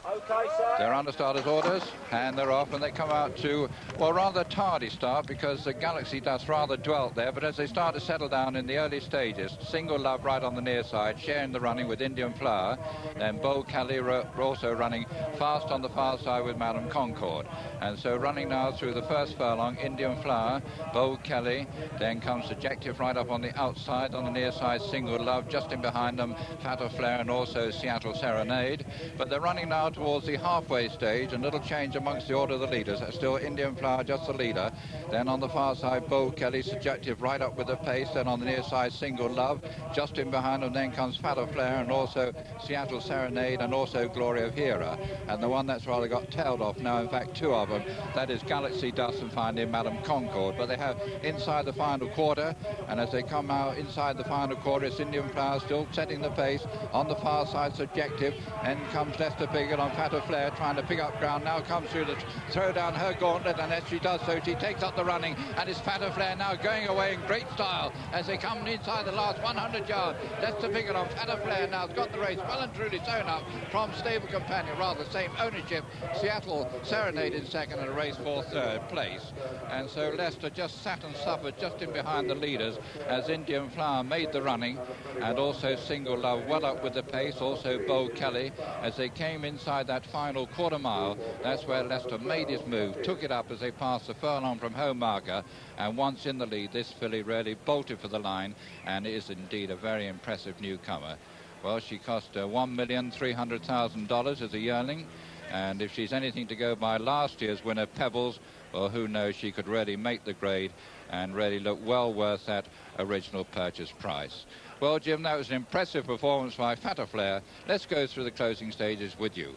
Okay, sir. They're under starters' orders, and they're off, and they come out to, well, rather tardy start, because the Galaxy Dust rather dwelt there, but as they start to settle down in the early stages, Single Love right on the near side, sharing the running with Indian Flower, then Bold Kelly also running fast on the far side with Madame Concord. And so running now through the first furlong, Indian Flower, Bold Kelly, then comes Subjective right up on the outside, on the near side, Single Love, just in behind them, Fatal Flare and also Seattle Serenade. But they're running now towards the halfway stage, and little change amongst the order of the leaders. That's still Indian Flower, just the leader. Then on the far side, Bold Kelly, Subjective right up with the pace. Then on the near side, Single Love. Just in behind them, then comes Fatal Flare and also Seattle Serenade and also Glory of Hera. And the one that's rather got tailed off now, in fact, two of them, that is Galaxy Dust and finally Madame Concord. But they have inside the final quarter, and as they come out inside the final quarter, it's Indian Flower still setting the pace. On the far side, Subjective, and comes Lester Piggott on Fatal Flare, trying to pick up ground. Now comes through to throw down her gauntlet, and as she does so, she takes up the running, and it's Fatal Flare now going away in great style as they come inside the last 100 yards. Lester Piggott on Fatal Flare now has got the race well and truly sewn up from stable companion, rather same ownership. Seattle Serenade in second and a race for third place. And so Leicester just sat and suffered just in behind the leaders as Indian Flower made the running, and also Single Love well up with the pace, also Bold Kelly as they came inside that final quarter mile. That's where Leicester made his move, took it up as they passed the furlong from home marker, and once in the lead, this filly really bolted for the line, and is indeed a very impressive newcomer. Well, she cost $1,300,000 as a yearling, and if she's anything to go by last year's winner, Pebbles, well, who knows, she could really make the grade and really look well worth that original purchase price. Well, Jim, that was an impressive performance by Fatal Flare. Let's go through the closing stages with you.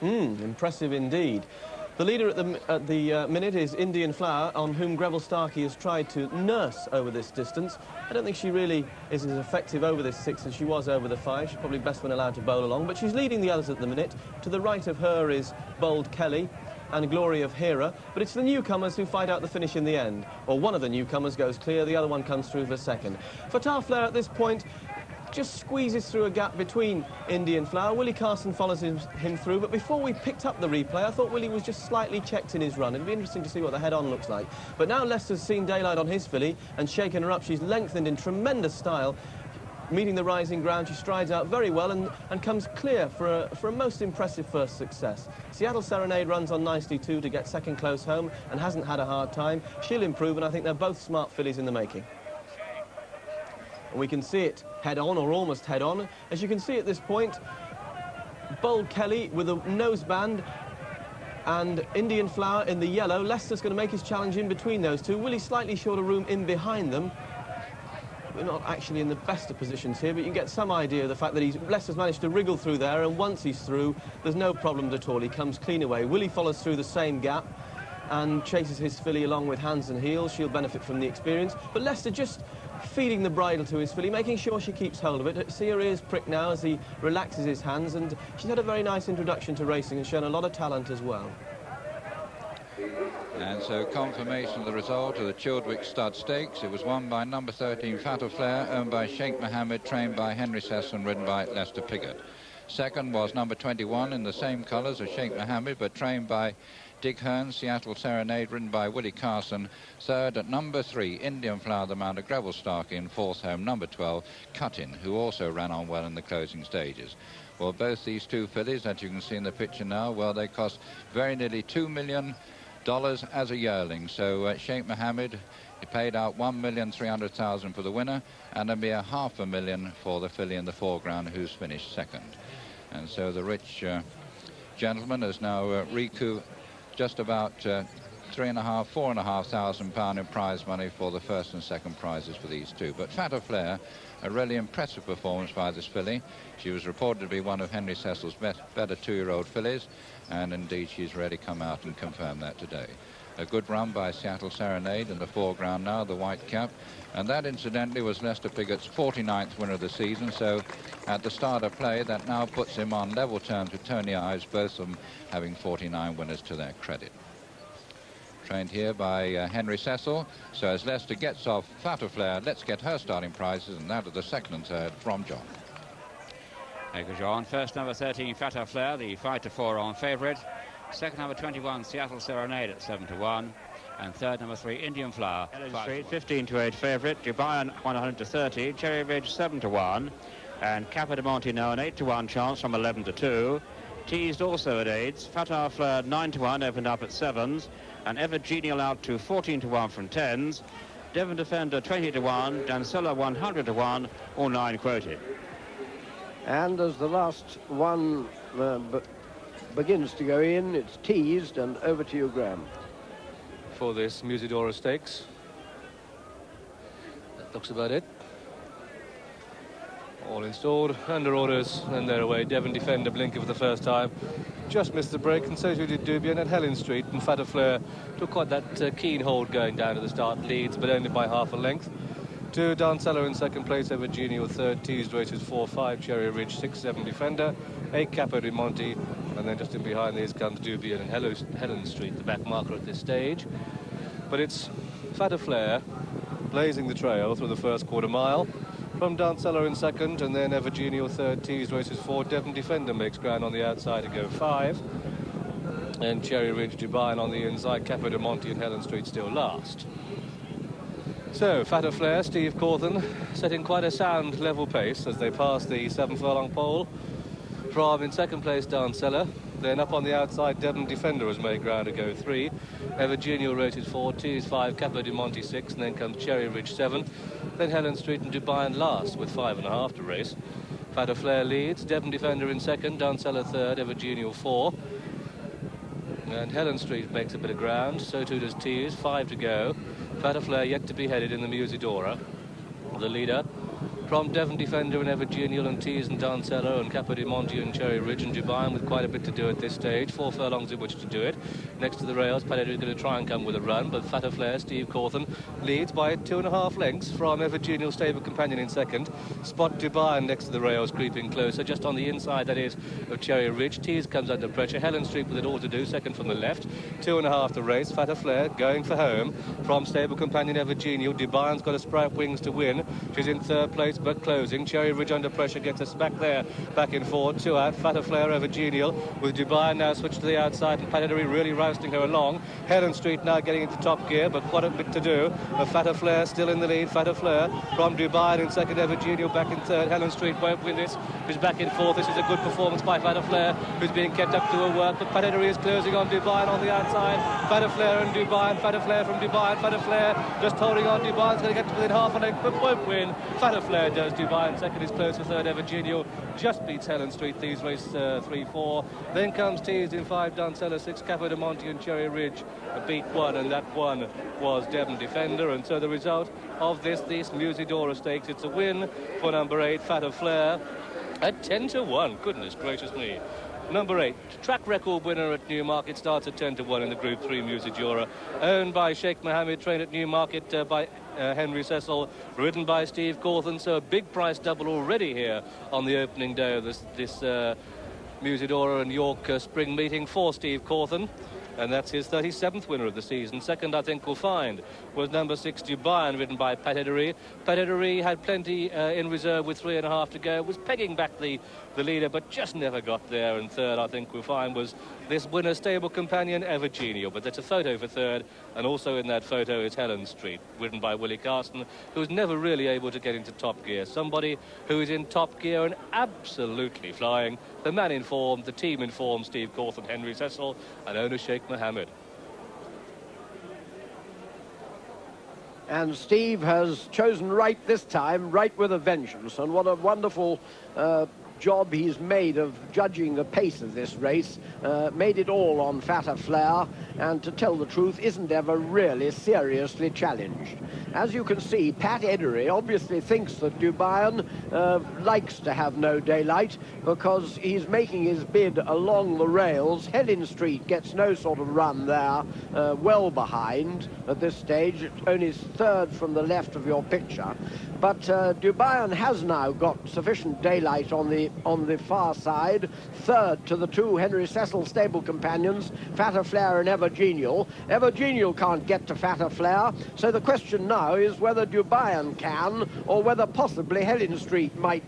Impressive indeed. The leader at the minute is Indian Flower, on whom Greville Starkey has tried to nurse over this distance. I don't think she really is as effective over this 6 as she was over the 5. She's probably best when allowed to bowl along, but she's leading the others at the minute. To the right of her is Bold Kelly and Glory of Hera, but it's the newcomers who fight out the finish in the end. Or one of the newcomers goes clear, the other one comes through for second. Fatal Flare at this point just squeezes through a gap between Indian Flower. Willie Carson follows him through, but before we picked up the replay, I thought Willie was just slightly checked in his run. It'd be interesting to see what the head-on looks like. But now Leicester's seen daylight on his filly and shaken her up. She's lengthened in tremendous style. Meeting the rising ground, she strides out very well and comes clear for a most impressive first success. Seattle Serenade runs on nicely too to get second close home and hasn't had a hard time. She'll improve, and I think they're both smart fillies in the making. And we can see it head-on, or almost head-on. As you can see at this point, Bold Kelly with a noseband and Indian Flower in the yellow. Leicester's going to make his challenge in between those two. Willie slightly short of room in behind them. We're not actually in the best of positions here, but you can get some idea of the fact that Leicester's managed to wriggle through there, and once he's through, there's no problem at all. He comes clean away. Willie follows through the same gap and chases his filly along with hands and heels. She'll benefit from the experience. But Leicester just feeding the bridle to his filly, making sure she keeps hold of it. See her ears prick now as he relaxes his hands, and she's had a very nice introduction to racing and shown a lot of talent as well. And so confirmation of the result of the Childwick Stud Stakes. It was won by number 13 Fatal Flare, owned by Sheikh Mohammed, trained by Henry Cecil and ridden by Lester Piggott. Second was number 21 in the same colours as Sheikh Mohammed, but trained by Dick Hearn, Seattle Serenade, ridden by Willie Carson. Third at number 3, Indian Flower, the mount of Greville Starkey, and fourth home, number 12, Cut-In, who also ran on well in the closing stages. Well, both these two fillies that you can see in the picture now, well, they cost very nearly $2 million as a yearling. So Sheikh Mohammed, he paid out $1,300,000 for the winner, and a mere $500,000 for the filly in the foreground, who's finished second. And so the rich gentleman has now recouped just about £4,500 in prize money for the first and second prizes for these two. But Fatal Flare, a really impressive performance by this filly. She was reported to be one of Henry Cecil's better two-year-old fillies, and indeed she's really come out and confirmed that today. A good run by Seattle Serenade in the foreground now, the white cap, and that incidentally was Lester Piggott's 49th winner of the season, so at the start of play that now puts him on level terms with Tony Ives, both of them having 49 winners to their credit. Trained here by Henry Cecil. So as Leicester gets off Fatal Flare, let's get her starting prizes, and that of the second and third from John. They go on. First, number 13, Fata Flare, the 5-4 on favourite. Second, number 21, Seattle Serenade at 7-1. And third, number 3, Indian Flower, 15-8 favourite. Dubai 100-30. Cherry Ridge 7-1. And Capo de Monte now an 8-1 chance from 11-2. Teased also at 8s. Fatah Flare 9-1, opened up at 7s. And Ever Genial out to 14-1 from 10s. Devon Defender 20-1. Dancella 100-1, all 9 quoted. And as the last one begins to go in, it's teased, and over to you, Graham. For this Musidora Stakes. That looks about it. All installed, under orders, and they're away. Devon Defender blinking for the first time. Just missed the break, and so too did Dubian and Helen Street. And Fata Flare took quite that keen hold going down to the start. Leads, but only by half a length. 2, Dancella in second place, Ever Genial third. Teased races 4-5, Cherry Ridge 6-7 Defender. 8, Capo di Monte. And then just in behind these comes Dubian and Helen Street, the back marker at this stage. But it's Fata Flare blazing the trail through the first quarter mile. From Dancella in second, and then Ever Genial third. Teased races 4. Devon Defender makes ground on the outside to go 5. And Cherry Ridge, Dubai on the inside. Capo di Monte and Helen Street still last. So, Fata Flare, Steve Cawthon, setting quite a sound level pace as they pass the 7-furlong pole. From in second place, Dancella. Then up on the outside, Devon Defender has made ground to go 3. Ever Genial rated 4, Teased 5, Capo di Monte 6, and then comes Cherry Ridge 7. Then Helen Street and Dubai and last with 5.5 to race. Fata Flare leads, Devon Defender in second, Dancella third, Ever Genial 4. And Helen Street makes a bit of ground, so too does Teased, 5 to go. Fata Flare yet to be headed in the Musidora. The leader from Devon Defender and Ever Genial and Teased and Dancella and Capo di Monte and Cherry Ridge and Dubai with quite a bit to do at this stage. 4 furlongs in which to do it. Next to the rails, Padetti is going to try and come with a run, but Fata Flare, Steve Cawthon, leads by 2.5 lengths from Ever Genial stable companion in second. Spot Dubai next to the rails, creeping closer, just on the inside, that is, of Cherry Ridge. Teased comes under pressure. Helen Street with it all to do, second from the left. 2.5 to race. Fata Flare going for home from stable companion Ever Genial. Dubai's got a sprout wings to win. She's in third place, but closing. Cherry Ridge under pressure gets us back there, back in forward. 2 out. Fata Flare, Ever Genial, with Dubai now switched to the outside and Padetti really rousting her along. Helen Street now getting into top gear, but quite a bit to do. Fata Flare still in the lead. Fata Flare from Dubai in second, Ever Genial back in third. Helen Street won't win this. Who's back in fourth. This is a good performance by Fata Flare, who's being kept up to her work, but Padetti is closing on Dubai on the outside. Fata Flare and Dubai, and Fata Flare from Dubai, and Fata Flare just holding on. Dubai's going to get to within half a length, but won't win. Fata Flare does. Dubai in second is close for third. Ever Genial just beats Helen Street. These race 3-4. Then comes Teased in 5, Dancella 6, Capo di Monte and Cherry Ridge beat 1, and that one was Devon Defender. And so the result of this Musidora Stakes, it's a win for number 8, Fata Flare, at 10-1. Goodness gracious me. Number 8, track record winner at Newmarket, starts at 10-1 in the Group 3 Musidora, owned by Sheikh Mohammed, trained at Newmarket by Henry Cecil, ridden by Steve Cawthon. So a big price double already here on the opening day of this Musidora and York spring meeting for Steve Cawthon. And that's his 37th winner of the season. Second, I think we'll find, was number 6, Dubai, ridden by Padetti. Padetti had plenty in reserve with 3.5 to go, was pegging back the leader, but just never got there. And third, I think we'll find, was this winner's stable companion, Ever Genial. But that's a photo for third, and also in that photo is Helen Street, ridden by Willie Carson, who's never really able to get into top gear. Somebody who is in top gear and absolutely flying. The man informed, the team informed, Steve Cawthon, Henry Cecil, and owner Sheikh Mohammed. And Steve has chosen right this time, right with a vengeance. And what a wonderful job he's made of judging the pace of this race. Made it all on Fata Flare, and to tell the truth, isn't ever really seriously challenged. As you can see, Pat Eddery obviously thinks that Dubai likes to have no daylight, because he's making his bid along the rails. Helen Street gets no sort of run there, well behind at this stage, only third from the left of your picture. But Dubai has now got sufficient daylight on the far side, third to the 2 Henry Cecil stable companions, Fata Flare and Ever Genial. Ever Genial can't get to Fata Flare, so the question now is whether Dubai can, or whether possibly Helen Street Street might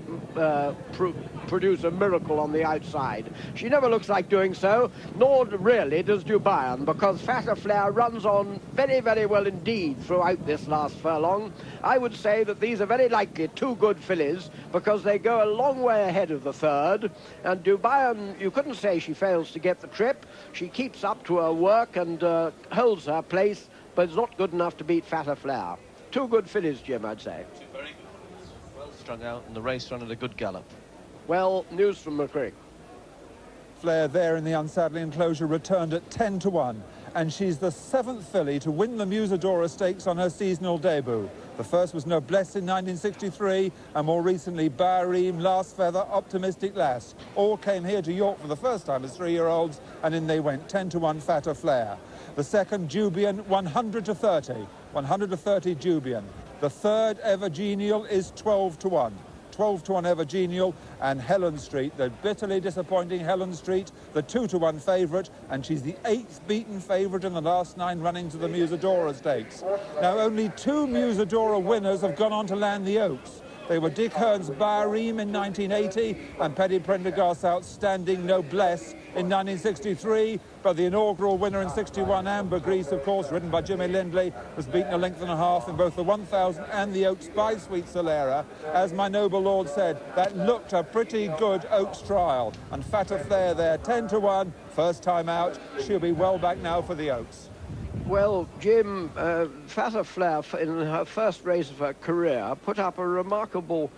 produce a miracle on the outside. She never looks like doing so, nor really does Dubayan, because Fata Flair runs on very, very well indeed throughout this last furlong. I would say that these are very likely two good fillies, because they go a long way ahead of the third, and Dubayan, you couldn't say she fails to get the trip. She keeps up to her work and holds her place, but it's not good enough to beat Fata Flair. Two good fillies, Jim, I'd say. Two very good. Well strung out, and the race run at a good gallop. Well, news from McCrick. Flair there in the Unsaddling Enclosure returned at 10-1, and she's the 7th filly to win the Musadora Stakes on her seasonal debut. The first was Noblesse in 1963, and more recently Barim, Last Feather, Optimistic Lass. All came here to York for the first time as 3-year-olds, and in they went, 10-1 Fata Flair. The second, Jubian, 100-30. 100-30 Jubian. The third, Evergenial, is 12-1. 12-1 Evergenial, and Helen Street, the bitterly disappointing Helen Street, the 2-1 favourite, and she's the 8th beaten favourite in the last 9 runnings of the Musadora Stakes. Now, only 2 Musadora winners have gone on to land the Oaks. They were Dick Hearn's Barim in 1980 and Paddy Prendergast's outstanding Noblesse in 1963, but the inaugural winner in 61, Amber Grease, of course, ridden by Jimmy Lindley, was beaten a length and a half in both the 1000 and the Oaks by Sweet Solera. As my noble lord said, that looked a pretty good Oaks trial. And Fata Flair there, 10-1, first time out. She'll be well back now for the Oaks. Well, Jim, Fata Flair, in her first race of her career, put up a remarkable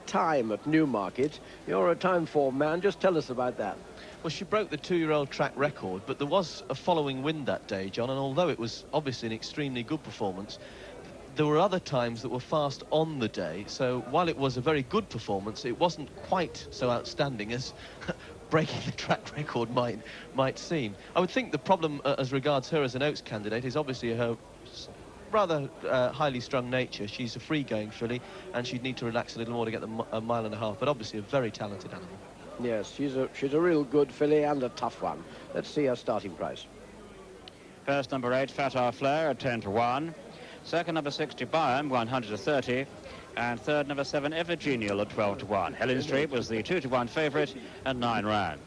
time at Newmarket. You're a time form man. Just tell us about that. Well, she broke the 2-year-old track record, but there was a following wind that day, John, and although it was obviously an extremely good performance, there were other times that were fast on the day, so while it was a very good performance, it wasn't quite so outstanding as breaking the track record might seem. I would think the problem as regards her as an Oaks candidate is obviously her rather highly strung nature. She's a free-going filly, and she'd need to relax a little more to get a mile and a half, but obviously a very talented animal. Yes, she's a real good filly and a tough one. Let's see her starting price. First, number 8, Fata Flair at 10-1. Second, number 6, Dubayan, 100-30. And third, number 7, Evergenial at 12-1. Helen Street was the 2-1 favourite, and 9 ran.